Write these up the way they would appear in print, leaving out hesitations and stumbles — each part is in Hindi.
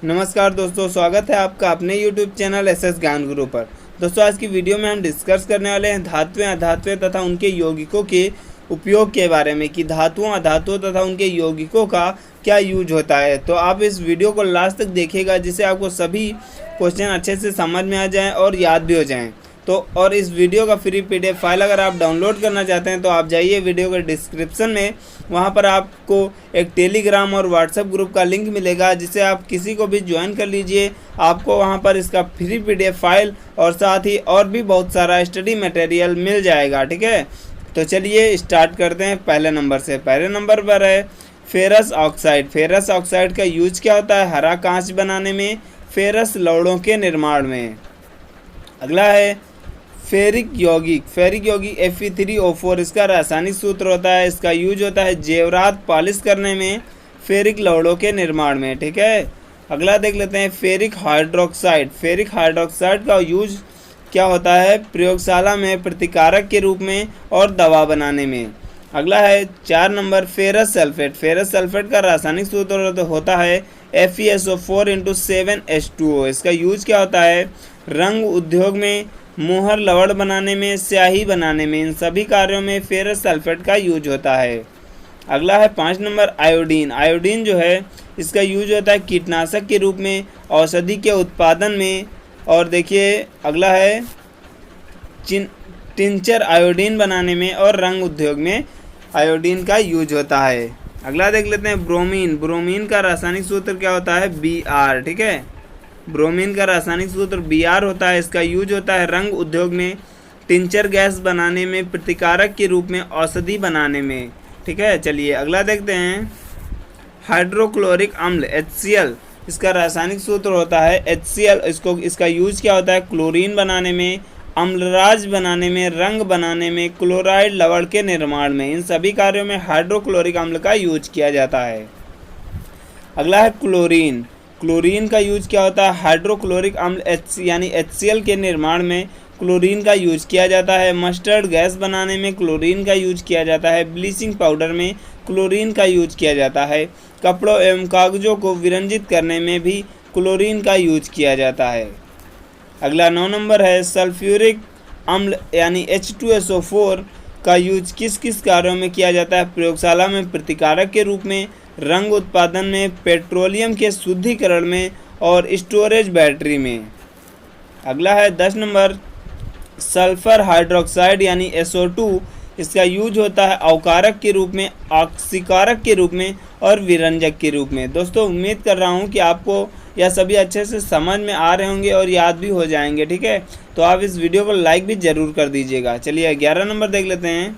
नमस्कार दोस्तों, स्वागत है आपका अपने YouTube चैनल एसएस ज्ञान गुरु पर। दोस्तों, आज की वीडियो में हम डिस्कस करने वाले हैं धात्वें, अधात्वें तथा उनके यौगिकों के उपयोग के बारे में कि धातुओं, अधातुओं तथा उनके यौगिकों का क्या यूज होता है। तो आप इस वीडियो को लास्ट तक देखिएगा, जिससे आपको सभी क्वेश्चन अच्छे से समझ में आ जाएँ और याद भी हो जाएँ। तो और इस वीडियो का फ्री PDF फाइल अगर आप डाउनलोड करना चाहते हैं तो आप जाइए वीडियो के डिस्क्रिप्शन में, वहां पर आपको एक टेलीग्राम और व्हाट्सएप ग्रुप का लिंक मिलेगा, जिसे आप किसी को भी ज्वाइन कर लीजिए। आपको वहां पर इसका फ्री PDF फाइल और साथ ही और भी बहुत सारा स्टडी मटेरियल मिल जाएगा। ठीक है, तो चलिए स्टार्ट करते हैं पहले नंबर से। पहले नंबर पर है फेरस ऑक्साइड। फेरस ऑक्साइड का यूज क्या होता है? हरा कांच बनाने में, फेरस लवड़ों के निर्माण में। अगला है फेरिक यौगिक। फेरिक यौगिक Fe3O4 इसका रासायनिक सूत्र होता है। इसका यूज होता है जेवरात पॉलिश करने में, फेरिक लवड़ों के निर्माण में। ठीक है, अगला देख लेते हैं फेरिक हाइड्रोक्साइड। फेरिक हाइड्रोक्साइड का यूज क्या होता है? प्रयोगशाला में प्रतिकारक के रूप में और दवा बनाने में। अगला है 4 number ferrous sulphate. Ferrous sulphate का रासायनिक सूत्र होता है FeSO4 × 7H2O। इसका यूज क्या होता है? रंग उद्योग में, मोहर लवड़ बनाने में, स्याही बनाने में, इन सभी कार्यों में फेरस सल्फेट का यूज होता है। अगला है 5 नंबर आयोडीन। आयोडीन जो है इसका यूज होता है कीटनाशक के रूप में, औषधि के उत्पादन में। और देखिए अगला है टिंचर आयोडीन बनाने में और रंग उद्योग में आयोडीन का यूज होता है। अगला देख लेते हैं ब्रोमीन। ब्रोमीन का रासायनिक सूत्र क्या होता है? Br। ठीक है, ब्रोमीन का रासायनिक सूत्र Br होता है। इसका यूज होता है रंग उद्योग में, टिंचर गैस बनाने में, प्रतिकारक के रूप में, औषधि बनाने में। ठीक है, चलिए अगला देखते हैं हाइड्रोक्लोरिक अम्ल HCl। इसका रासायनिक सूत्र होता है HCl। इसका यूज क्या होता है? क्लोरीन बनाने में, अम्लराज बनाने में, रंग बनाने में, क्लोराइड लवण के निर्माण में, इन सभी कार्यों में हाइड्रोक्लोरिक अम्ल का यूज किया जाता है। अगला है क्लोरीन। क्लोरीन का यूज क्या होता है? हाइड्रोक्लोरिक अम्ल यानी HCl के निर्माण में क्लोरीन का यूज किया जाता है। मस्टर्ड गैस बनाने में क्लोरीन का यूज किया जाता है। ब्लीचिंग पाउडर में क्लोरीन का यूज किया जाता है। कपड़ों एवं कागजों को विरंजित करने में भी क्लोरीन का यूज किया जाता है। अगला 9 नंबर है सल्फ्यूरिक अम्ल यानी H2SO4 का यूज किस किस कार्यों में किया जाता है? प्रयोगशाला में प्रतिकारक के रूप में, रंग उत्पादन में, पेट्रोलियम के शुद्धिकरण में और स्टोरेज बैटरी में। अगला है 10 नंबर सल्फर हाइड्रोक्साइड यानी SO2। इसका यूज होता है अवकारक के रूप में, ऑक्सीकारक के रूप में और विरंजक के रूप में। दोस्तों, उम्मीद कर रहा हूँ कि आपको यह सभी अच्छे से समझ में आ रहे होंगे और याद भी हो जाएंगे। ठीक है, तो आप इस वीडियो को लाइक भी ज़रूर कर दीजिएगा। चलिए 11 नंबर देख लेते हैं।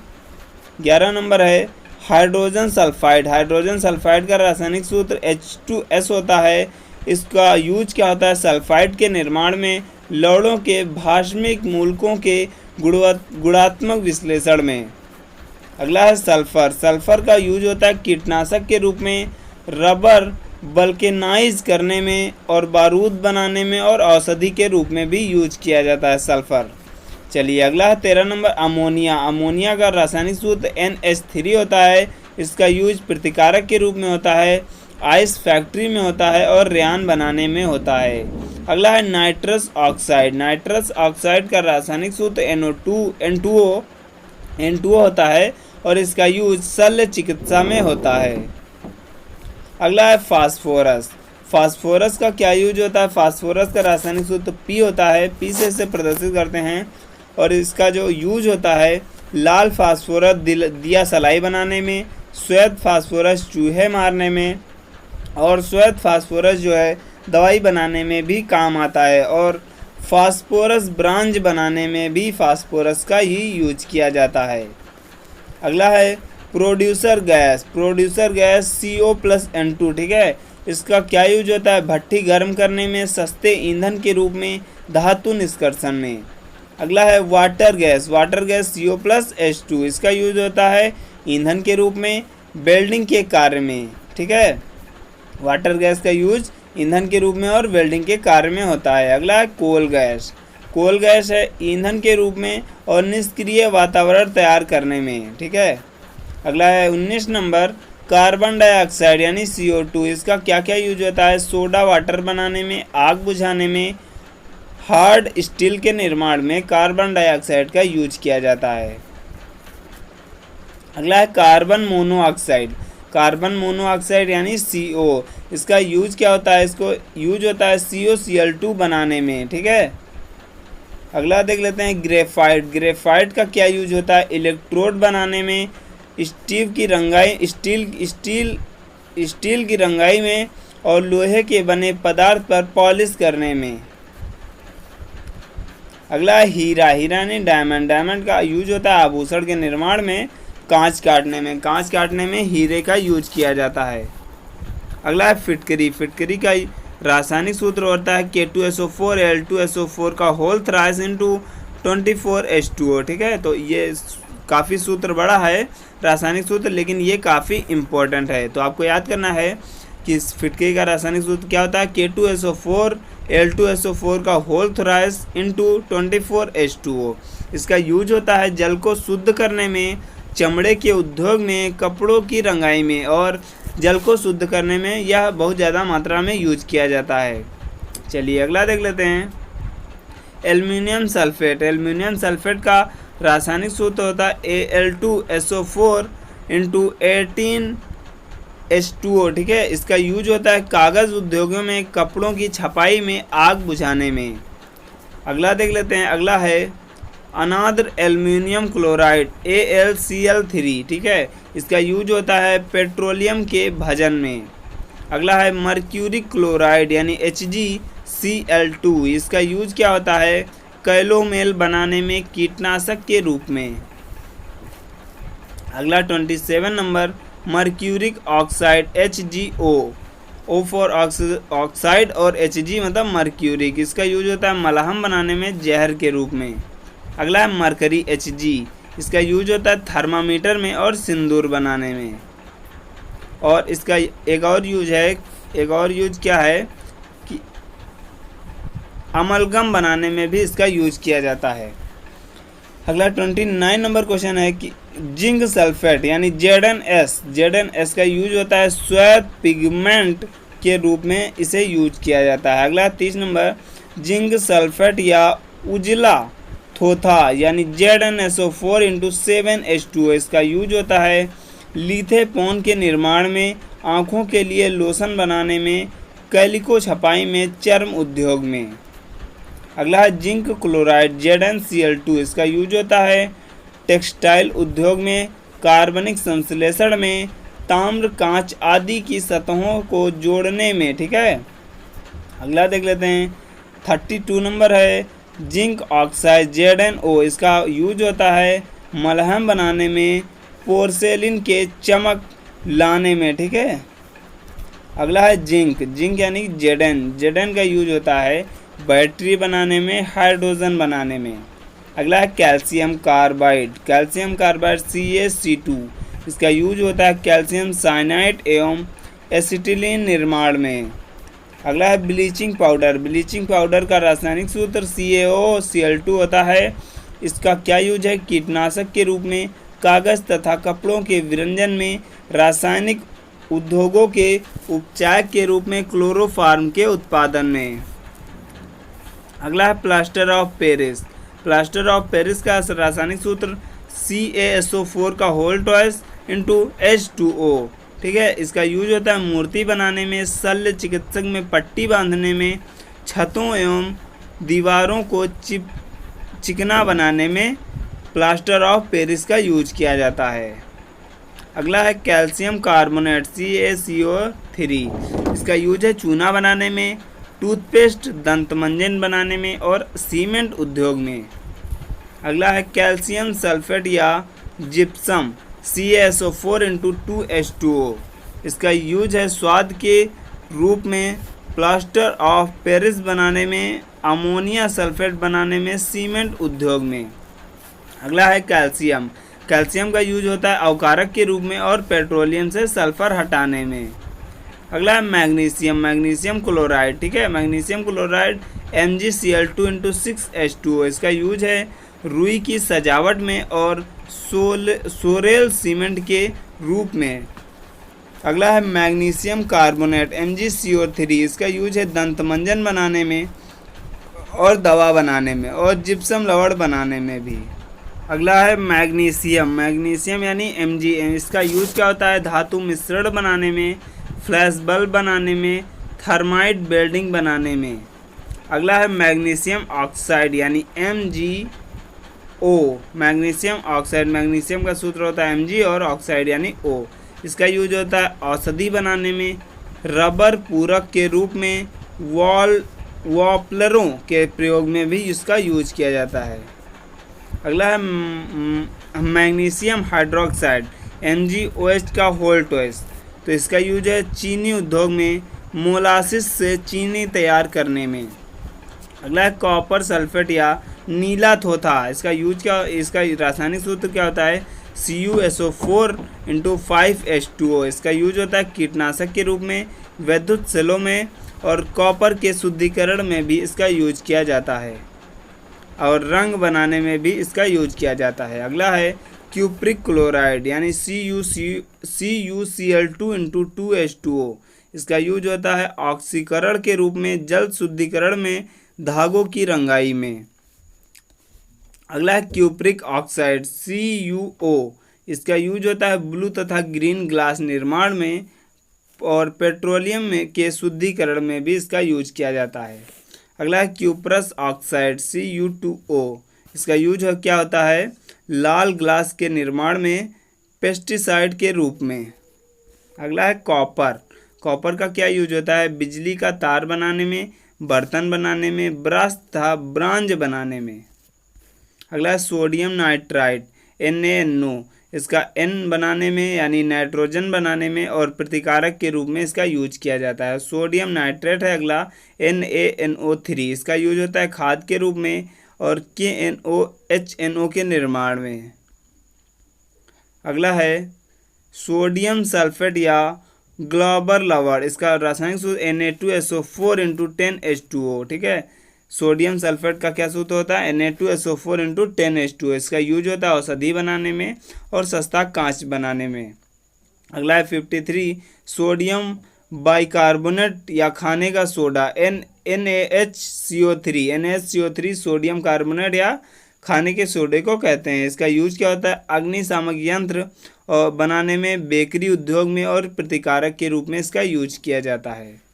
11 नंबर है हाइड्रोजन सल्फाइड। हाइड्रोजन सल्फाइड का रासायनिक सूत्र H2S होता है। इसका यूज क्या होता है? सल्फाइड के निर्माण में, लवणों के भाषमिक मूलकों के गुणात्मक विश्लेषण में। अगला है सल्फर। सल्फर का यूज होता है कीटनाशक के रूप में, रबर वल्केनाइज करने में और बारूद बनाने में और औषधि के रूप में भी यूज किया जाता है सल्फर। चलिए अगला है 13 नंबर अमोनिया। अमोनिया का रासायनिक सूत्र NH3 होता है। इसका यूज प्रतिकारक के रूप में होता है, आइस फैक्ट्री में होता है और रेयान बनाने में होता है। अगला है नाइट्रस ऑक्साइड। नाइट्रस ऑक्साइड का रासायनिक सूत्र N2O होता है और इसका यूज शल्य चिकित्सा में होता है। अगला है फास्फोरस। फास्फोरस का क्या यूज होता है? फास्फोरस का रासायनिक सूत्र P होता है। P से इसे प्रदर्शित करते हैं और इसका जो यूज होता है लाल फास्फोरस दिया सलाई बनाने में, श्वेत फास्फोरस चूहे मारने में और श्वेत फास्फोरस जो है दवाई बनाने में भी काम आता है। और फास्फोरस ब्रांज बनाने में भी फास्फोरस का ही यूज किया जाता है। अगला है producer gas. Producer gas CO+N2। ठीक है, इसका क्या यूज होता है? भट्टी गर्म करने में, सस्ते ईंधन के रूप में, धातु निष्कर्षण में। अगला है water gas. Water gas CO+H2। इसका यूज होता है ईंधन के रूप में, वेल्डिंग के कार्य में। ठीक है, वाटर गैस का यूज ईंधन के रूप में और वेल्डिंग के कार्य में होता है। अगला है कोल गैस। कोल गैस है ईंधन के रूप में और निष्क्रिय वातावरण तैयार करने में। ठीक है, अगला है 19 नंबर कार्बन डाइऑक्साइड यानी CO2, इसका क्या क्या यूज होता है? सोडा वाटर बनाने में, आग बुझाने में, हार्ड स्टील के निर्माण में कार्बन डाइऑक्साइड का यूज किया जाता है। अगला है कार्बन मोनोऑक्साइड। कार्बन मोनोऑक्साइड यानी CO, इसका यूज क्या होता है? इसको यूज होता है COCl2 बनाने में, ठीक है। अगला देख लेते हैं ग्रेफाइट। ग्रेफाइट का क्या यूज होता है? इलेक्ट्रोड बनाने में, स्टील की रंगाई में और लोहे के बने पदार्थ पर पॉलिश करने में। अगला है हीरा। हीरा यानी डायमंड। डायमंड का यूज होता है आभूषण के निर्माण में, कांच काटने में। कांच काटने में हीरे का यूज किया जाता है। अगला है फिटकरी। फिटकरी का रासायनिक सूत्र होता है K2SO4 Al2SO4 का होल थ्राइस इंटू 24H2O, ठीक है। तो ये काफ़ी सूत्र बड़ा है रासायनिक सूत्र, लेकिन ये काफ़ी इम्पोर्टेंट है। तो आपको याद करना है कि इस फिटकरी का रासायनिक सूत्र क्या होता है? K2SO4 Al2SO4 का होल थ्राइस इंटू 24H2O। इसका यूज होता है जल को शुद्ध करने में, चमड़े के उद्योग में, कपड़ों की रंगाई में और जल को शुद्ध करने में यह बहुत ज़्यादा मात्रा में यूज किया जाता है। चलिए अगला देख लेते हैं एल्युमिनियम सल्फेट। एल्युमिनियम सल्फेट का रासायनिक सूत्र होता है Al2SO4 इंटू 18H2O, ठीक है। इसका यूज होता है कागज़ उद्योगों में, कपड़ों की छपाई में, आग बुझाने में। अगला देख लेते हैं। अगला है अनाद्र एल्युमिनियम क्लोराइड AlCl3, ठीक है। इसका यूज होता है पेट्रोलियम के भजन में। अगला है मर्क्यूरिक क्लोराइड यानी HgCl2। इसका यूज क्या होता है? कैलोमेल बनाने में, कीटनाशक के रूप में। अगला 27 number mercuric oxide HgO। O for oxide और Hg मतलब मर्क्यूरिक। इसका यूज होता है मलहम बनाने में, जहर के रूप में। अगला है मरकरी Hg। इसका यूज होता है थर्मामीटर में और सिंदूर बनाने में। और इसका एक और यूज क्या है कि अमलगम बनाने में भी इसका यूज किया जाता है। अगला 29 नंबर क्वेश्चन है कि जिंक सल्फेट यानी ZnS का यूज होता है श्वेत पिगमेंट के रूप में, इसे यूज किया जाता है। अगला 30 नंबर जिंक सल्फेट या उजला थोथा यानी ZnSO4 इंटू 7H2O। इसका यूज होता है लिथेपोन के निर्माण में, आँखों के लिए लोशन बनाने में, कैलिको छपाई में, चर्म उद्योग में। अगला है जिंक क्लोराइड ZnCl2। इसका यूज होता है टेक्सटाइल उद्योग में, कार्बनिक संश्लेषण में, ताम्र, कांच आदि की सतहों को जोड़ने में, ठीक है। अगला देख लेते हैं 32 नंबर है जिंक ऑक्साइड ZnO। इसका यूज होता है मलहम बनाने में, पोर्सेलिन के चमक लाने में, ठीक है। अगला है जिंक यानी Zn का यूज होता है बैटरी बनाने में, हाइड्रोजन बनाने में। अगला है कैल्शियम कार्बाइड CaC2। इसका यूज होता है कैल्शियम साइनाइड एवं एसिटिलीन निर्माण में। अगला है ब्लीचिंग पाउडर का रासायनिक सूत्र CaOCl2 होता है। इसका क्या यूज है? कीटनाशक के रूप में, कागज़ तथा कपड़ों के विरंजन में, रासायनिक उद्योगों के उपचार के रूप में, क्लोरोफार्म के उत्पादन में। अगला है प्लास्टर ऑफ पेरिस का रासायनिक सूत्र CaSO4 का होल ट्वाइस इंटू H2O, ठीक है। इसका यूज होता है मूर्ति बनाने में, शल्य चिकित्सक में पट्टी बांधने में, छतों एवं दीवारों को चिकना बनाने में प्लास्टर ऑफ पेरिस का यूज किया जाता है। अगला है कैल्शियम कार्बोनेट CaCO3। इसका यूज है चूना बनाने में, टूथपेस्ट, दंतमंजन बनाने में और सीमेंट उद्योग में। अगला है कैल्शियम सल्फेट या जिप्सम CaSO4 इंटू 2H2O। इसका यूज है स्वाद के रूप में, प्लास्टर ऑफ पेरिस बनाने में, अमोनिया सल्फेट बनाने में, सीमेंट उद्योग में। अगला है कैल्शियम का यूज होता है अवकारक के रूप में और पेट्रोलियम से सल्फर हटाने में। अगला है मैग्नीशियम क्लोराइड, ठीक है। Magnesium chloride MgCl2 into 6H2O। इसका यूज है रुई की सजावट में और सोरेल सीमेंट के रूप में। अगला है मैग्नीशियम कार्बोनेट MgCO3, इसका यूज है दंतमंजन बनाने में और दवा बनाने में और जिप्सम रबड़ बनाने में भी। अगला है मैग्नीशियम यानी MgM, इसका यूज क्या होता है धातु मिश्रण बनाने में, फ्लैश बल्ब बनाने में, थर्माइट बेल्डिंग बनाने में। अगला है मैग्नीशियम ऑक्साइड यानी MgO, मैग्नीशियम ऑक्साइड, मैग्नीशियम का सूत्र होता है Mg और ऑक्साइड यानी O। इसका यूज होता है औषधि बनाने में, रबर पूरक के रूप में, वॉपलरों के प्रयोग में भी इसका यूज किया जाता है। अगला है मैग्नीशियम हाइड्रोक्साइड MgOH का होल्टोएस, तो इसका यूज है चीनी उद्योग में मोलासिस से चीनी तैयार करने में। अगला है कॉपर सल्फेट या नीला थोथा, इसका यूज क्या, इसका रासायनिक सूत्र क्या होता है CuSO4 × 5H2O, इसका यूज होता है कीटनाशक के रूप में, विद्युत सेलों में और कॉपर के शुद्धिकरण में भी इसका यूज किया जाता है और रंग बनाने में भी इसका यूज किया जाता है। अगला है क्यूप्रिक क्लोराइड यानी CuCl2 × 2H2O, इसका यूज होता है ऑक्सीकरण के रूप में, जल शुद्धिकरण में, धागों की रंगाई में। अगला है क्यूप्रिक ऑक्साइड CuO, इसका यूज होता है ब्लू तथा ग्रीन ग्लास निर्माण में और पेट्रोलियम में के शुद्धिकरण में भी इसका यूज किया जाता है। अगला है क्यूप्रस ऑक्साइड Cu2O, इसका यूज क्या होता है लाल ग्लास के निर्माण में, पेस्टिसाइड के रूप में। अगला है कॉपर का क्या यूज होता है बिजली का तार बनाने में, बर्तन बनाने में, ब्रश तथा ब्रांज बनाने में। अगला है सोडियम नाइट्राइट NaNO, इसका N बनाने में यानी नाइट्रोजन बनाने में और प्रतिकारक के रूप में इसका यूज किया जाता है। सोडियम नाइट्रेट है अगला NaNO3, इसका यूज होता है खाद के रूप में और KNOHNO के निर्माण में। अगला है सोडियम सल्फेट या ग्लोबल लवण, इसका रासायनिक सूत्र Na2SO4 × 10H2O, ठीक है। सोडियम सल्फेट का क्या सूत्र होता है Na2SO4 × 10H2O, इसका यूज होता है औषधि बनाने में और सस्ता कांच बनाने में। अगला है 53 सोडियम बाइकार्बोनेट या खाने का सोडा NaHCO3 सोडियम कार्बोनेट या खाने के सोडे को कहते हैं। इसका यूज क्या होता है अग्निशामक यंत्र और बनाने में, बेकरी उद्योग में और प्रतिकारक के रूप में इसका यूज किया जाता है।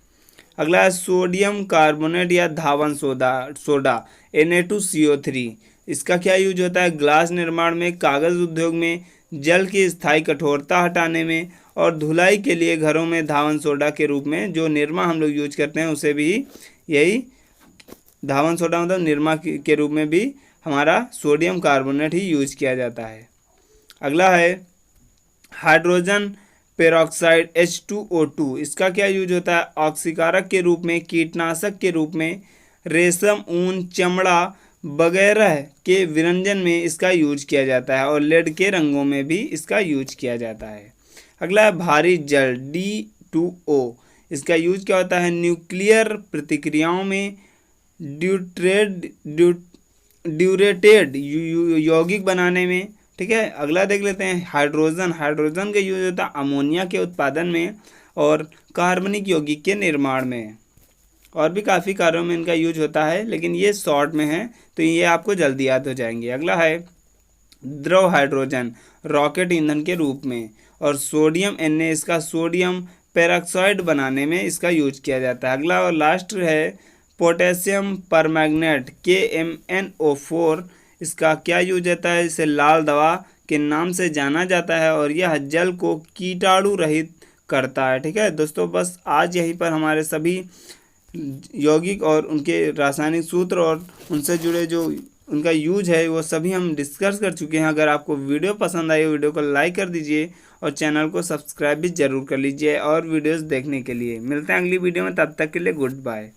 अगला है सोडियम कार्बोनेट या धावन सोडा Na2CO3, इसका क्या यूज होता है ग्लास निर्माण में, कागज़ उद्योग में, जल की स्थायी कठोरता हटाने में और धुलाई के लिए घरों में धावन सोडा के रूप में जो निरमा हम लोग यूज करते हैं उसे भी यही धावन सोडा मतलब निरमा के रूप में भी हमारा सोडियम कार्बोनेट ही यूज किया जाता है। अगला है हाइड्रोजन पेरोक्साइड H2O2, इसका क्या यूज होता है ऑक्सीकारक के रूप में, कीटनाशक के रूप में, रेशम, ऊन, चमड़ा वगैरह के विरंजन में इसका यूज किया जाता है और लेड के रंगों में भी इसका यूज किया जाता है। अगला है भारी जल D2O, इसका यूज क्या होता है न्यूक्लियर प्रतिक्रियाओं में, ड्यूरेटेड यौगिक बनाने में, ठीक है। अगला देख लेते हैं हाइड्रोजन का यूज होता है अमोनिया के उत्पादन में और कार्बनिक यौगिक के निर्माण में, और भी काफ़ी कार्यों में इनका यूज होता है, लेकिन ये शॉर्ट में है तो ये आपको जल्दी याद हो जाएंगे। अगला है द्रव हाइड्रोजन रॉकेट ईंधन के रूप में और सोडियम Na, इसका सोडियम पेरोक्साइड बनाने में इसका यूज किया जाता है। अगला और लास्ट है पोटेशियम परमैंगनेट KMnO4, इसका क्या यूज होता है इसे लाल दवा के नाम से जाना जाता है और यह जल को कीटाणु रहित करता है, ठीक है दोस्तों। बस आज यहीं पर हमारे सभी यौगिक और उनके रासायनिक सूत्र और उनसे जुड़े जो उनका यूज है वो सभी हम डिस्कस कर चुके हैं। अगर आपको वीडियो पसंद आई वीडियो को लाइक कर दीजिए और चैनल को सब्सक्राइब भी ज़रूर कर लीजिए और वीडियोस देखने के लिए। मिलते हैं अगली वीडियो में, तब तक के लिए गुड बाय।